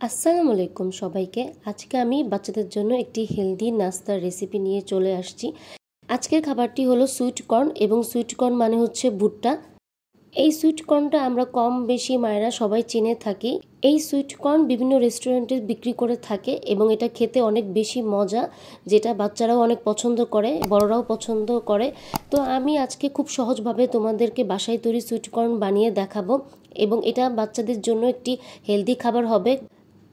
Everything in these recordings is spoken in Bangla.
আসসালামু আলাইকুম সবাইকে। আজকে আমি বাচ্চাদের জন্য একটি হেলদি নাস্তার রেসিপি নিয়ে চলে আসছি। আজকের খাবারটি হলো সুইট কর্ন, এবং সুইট কর্ন মানে হচ্ছে ভুট্টা। এই সুইট কর্নটা আমরা কম বেশি মায়েরা সবাই চিনে থাকি। এই সুইট কর্ন বিভিন্ন রেস্টুরেন্টে বিক্রি করে থাকে এবং এটা খেতে অনেক বেশি মজা, যেটা বাচ্চারাও অনেক পছন্দ করে, বড়রাও পছন্দ করে। তো আমি আজকে খুব সহজভাবে তোমাদেরকে বাসায় তৈরি সুইট কর্ন বানিয়ে দেখাবো, এবং এটা বাচ্চাদের জন্য একটি হেলদি খাবার হবে।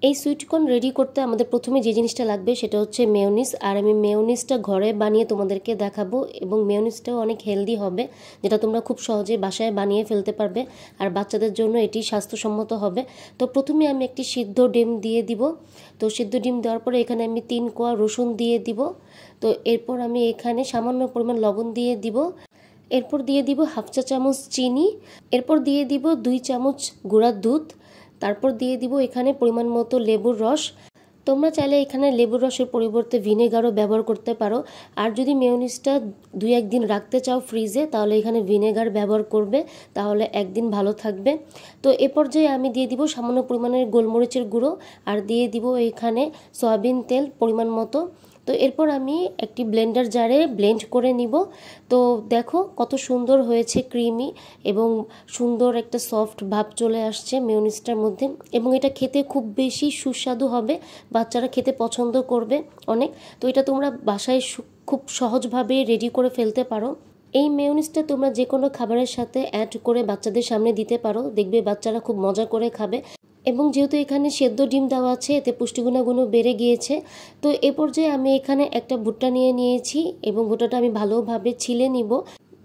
এই সুইট কর্ন রেডি করতে আমাদের প্রথমে যে জিনিসটা লাগবে সেটা হচ্ছে মেয়োনিজ। আর আমি মেয়োনিজটা ঘরে বানিয়ে তোমাদেরকে দেখাবো, এবং মেয়োনিজটাও অনেক হেলদি হবে, যেটা তোমরা খুব সহজে বাসায় বানিয়ে ফেলতে পারবে। আর বাচ্চাদের জন্য এটি স্বাস্থ্যসম্মত হবে। তো প্রথমে আমি একটি সিদ্ধ ডিম দিয়ে দিব। তো সিদ্ধ ডিম দেওয়ার পরে এখানে আমি 3 কোয়া রসুন দিয়ে দিব। তো এরপর আমি এখানে সামান্য পরিমাণ লবণ দিয়ে দিব। এরপর দিয়ে দিব হাফ চা চামচ চিনি। এরপর দিয়ে দিব 2 চামচ গুঁড়া দুধ। তারপর দিয়ে দিব এখানে পরিমাণ মতো লেবুর রস। তোমরা চাইলে এখানে লেবুর রসের পরিবর্তে ভিনেগারও ব্যবহার করতে পারো। আর যদি মেয়োনিজটা 2-1 দিন রাখতে চাও ফ্রিজে, তাহলে এখানে ভিনেগার ব্যবহার করবে, তাহলে একদিন ভালো থাকবে। তো এ পর্যায়ে আমি দিয়ে দিব সামান্য পরিমাণের গোলমরিচের গুঁড়ো, আর দিয়ে দিব এখানে সয়াবিন তেল পরিমাণ মতো। তো এরপর আমি একটি ব্লেন্ডার জারে ব্লেন্ড করে নিব। তো দেখো কত সুন্দর হয়েছে, ক্রিমি এবং সুন্দর একটা সফট ভাব চলে আসছে মেয়োনিজটার মধ্যে, এবং এটা খেতে খুব বেশি সুস্বাদু হবে, বাচ্চারা খেতে পছন্দ করবে অনেক। তো এটা তোমরা বাসায় খুব সহজভাবে রেডি করে ফেলতে পারো। এই মেয়োনিজটা তোমরা যে কোনো খাবারের সাথে অ্যাড করে বাচ্চাদের সামনে দিতে পারো, দেখবে বাচ্চারা খুব মজা করে খাবে। এবং যেহেতু এখানে সেদ্ধ ডিম দেওয়া আছে, এতে পুষ্টিগুণাগুণও বেড়ে গিয়েছে। তো এ পর্যায়ে আমি এখানে একটা ভুট্টা নিয়ে নিয়েছি, এবং ভুট্টাটা আমি ভালোভাবে ছিলে নিব।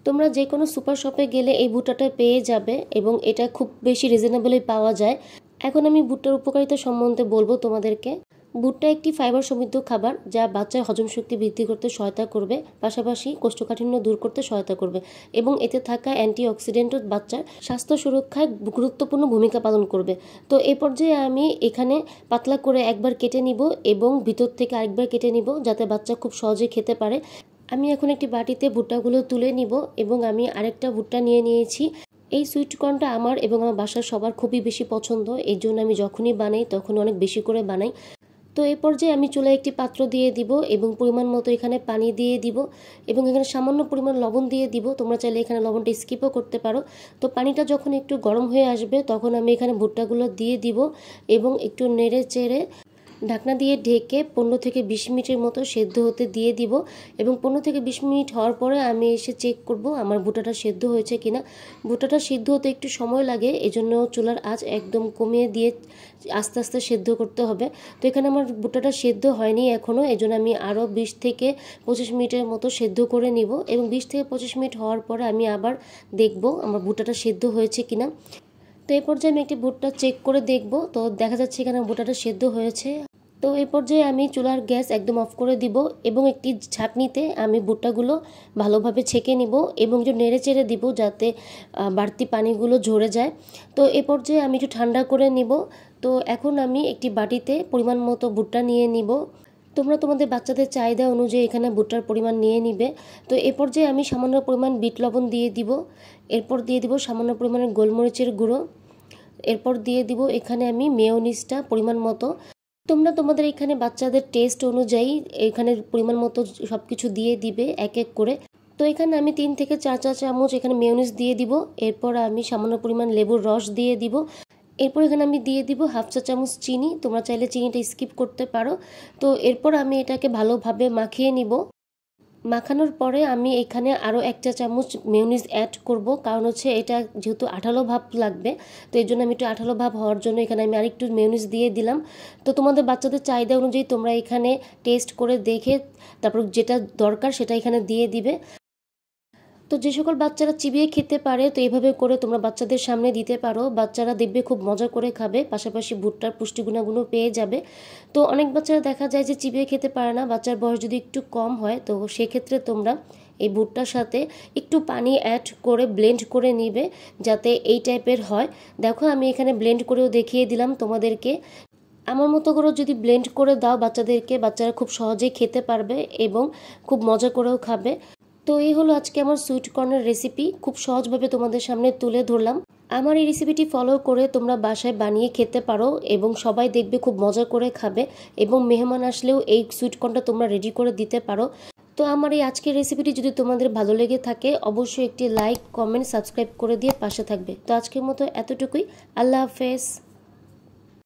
তোমরা যে কোনো সুপার শপে গেলে এই ভুট্টাটা পেয়ে যাবে, এবং এটা খুব বেশি রিজনেবলই পাওয়া যায়। এখন আমি ভুট্টার উপকারিতা সম্বন্ধে বলবো তোমাদেরকে। ভুট্টা একটি ফাইবার সমৃদ্ধ খাবার, যা বাচ্চার হজম শক্তি বৃদ্ধি করতে সহায়তা করবে, পাশাপাশি কোষ্ঠকাঠিন্য দূর করতে সহায়তা করবে, এবং এতে থাকা অ্যান্টিঅক্সিডেন্টও বাচ্চার স্বাস্থ্য সুরক্ষায় গুরুত্বপূর্ণ ভূমিকা পালন করবে। তো এই পর্যায়ে আমি এখানে পাতলা করে একবার কেটে নিব, এবং ভিতর থেকে আরেকবার কেটে নিব, যাতে বাচ্চা খুব সহজে খেতে পারে। আমি এখন একটি বাটিতে ভুট্টাগুলো তুলে নিব, এবং আমি আরেকটা ভুট্টা নিয়ে নিয়েছি। এই সুইট কর্নটা আমার এবং আমার বাসার সবার খুবই বেশি পছন্দ, এই জন্য আমি যখনই বানাই তখন অনেক বেশি করে বানাই। তো এই পর্যায়ে আমি চুলায় একটি পাত্র দিয়ে দিব, এবং পরিমাণ মতো এখানে পানি দিয়ে দিব, এবং এখানে সামান্য পরিমাণ লবণ দিয়ে দিব। তোমরা চাইলে এখানে লবণটা স্কিপও করতে পারো। তো পানিটা যখন একটু গরম হয়ে আসবে, তখন আমি এখানে ভুট্টাগুলো দিয়ে দিব, এবং একটু নেড়ে চেড়ে ঢাকনা দিয়ে ঢেকে 15 থেকে 20 মিনিটের মতো সেদ্ধ হতে দিয়ে দিব। এবং 15 থেকে 20 মিনিট হওয়ার পরে আমি এসে চেক করব আমার ভুট্টাটা সেদ্ধ হয়েছে কিনা। ভুট্টাটা সিদ্ধ হতে একটু সময় লাগে, এজন্য চুলার আঁচ একদম কমিয়ে দিয়ে আস্তে আস্তে সেদ্ধ করতে হবে। তো এখানে আমার ভুট্টাটা সেদ্ধ হয়নি এখনও, এজন্য আমি আরও 20 থেকে 25 মিনিটের মতো সেদ্ধ করে নিব। এবং 20 থেকে 25 মিনিট হওয়ার পরে আমি আবার দেখব আমার ভুট্টাটা সেদ্ধ হয়েছে কিনা। তো এই পর্যায়ে আমি একটি ভুট্টা চেক করে দেখব। তো দেখা যাচ্ছে এখানে ভুট্টাটা সেদ্ধ হয়েছে। তো এই পর্যায়ে আমি চুলার গ্যাস একদম অফ করে দিব, এবং একটি ছাঁকনিতে আমি ভুট্টাগুলো ভালোভাবে ছেঁকে নিব, এবং একটু নেড়ে চেড়ে দিব, যাতে বাড়তি পানিগুলো ঝরে যায়। তো এই পর্যায়ে আমি একটু ঠান্ডা করে নিব। তো এখন আমি একটি বাটিতে পরিমাণ মতো ভুট্টা নিয়ে নিব। তোমরা তোমাদের বাচ্চাদের চাহিদা অনুযায়ী এখানে ভুট্টার পরিমাণ নিয়ে নিবে। তো এ পর্যায়ে আমি সামান্য পরিমাণ বিট লবণ দিয়ে দিব। এরপর দিয়ে দিব সামান্য পরিমাণের গোলমরিচের গুঁড়ো। এরপর দিয়ে দিব এখানে আমি মেয়োনিজটা পরিমাণ মতো। তোমরা তোমাদের এখানে বাচ্চাদের টেস্ট অনুযায়ী এখানে পরিমাণ মতো সব কিছু দিয়ে দিবে এক এক করে। তো এখানে আমি 3 থেকে 4 চা চামচ এখানে মেয়োনিজ দিয়ে দিব। এরপর আমি সামান্য পরিমাণ লেবুর রস দিয়ে দিব। এরপর এখানে আমি দিয়ে দিব হাফ চা চামচ চিনি। তোমরা চাইলে চিনিটা স্কিপ করতে পারো। তো এরপর আমি এটাকে ভালোভাবে মাখিয়ে নিব। মাখানোর পরে আমি এখানে আরও 1 চা চামচ মেয়োনিজ অ্যাড করব, কারণ হচ্ছে এটা যেহেতু আঠালো ভাব লাগবে, তো এই জন্য আমি একটু আঠালো ভাব হওয়ার জন্য এখানে আমি আরেকটু মেয়োনিজ দিয়ে দিলাম। তো তোমাদের বাচ্চাদের চাহিদা অনুযায়ী তোমরা এখানে টেস্ট করে দেখে তারপর যেটা দরকার সেটা এখানে দিয়ে দিবে। তো যে সকল বাচ্চারা চিবিয়ে খেতে পারে, তো এইভাবে করে তোমরা বাচ্চাদের সামনে দিতে পারো, বাচ্চারা দেখবে খুব মজা করে খাবে, পাশাপাশি ভুট্টার পুষ্টিগুণাগুণও পেয়ে যাবে। তো অনেক বাচ্চারা দেখা যায় যে চিবিয়ে খেতে পারে না, বাচ্চার বয়স যদি একটু কম হয়, তো সেক্ষেত্রে তোমরা এই ভুট্টার সাথে একটু পানি অ্যাড করে ব্লেন্ড করে নিবে, যাতে এই টাইপের হয়। দেখো আমি এখানে ব্লেন্ড করেও দেখিয়ে দিলাম তোমাদেরকে। আমার মতো করে যদি ব্লেন্ড করে দাও বাচ্চাদেরকে, বাচ্চারা খুব সহজেই খেতে পারবে এবং খুব মজা করেও খাবে। তো এই হলো আজকে আমার সুইট কর্নের রেসিপি, খুব সহজভাবে তোমাদের সামনে তুলে ধরলাম। আমার এই রেসিপিটি ফলো করে তোমরা বাসায় বানিয়ে খেতে পারো এবং সবাই দেখবে খুব মজা করে খাবে, এবং মেহমান আসলেও এই সুইট কর্নটা তোমরা রেডি করে দিতে পারো। তো আমার এই আজকের রেসিপিটি যদি তোমাদের ভালো লেগে থাকে অবশ্যই একটি লাইক, কমেন্ট, সাবস্ক্রাইব করে দিয়ে পাশে থাকবে। তো আজকের মতো এতটুকুই। আল্লাহ হাফেজ।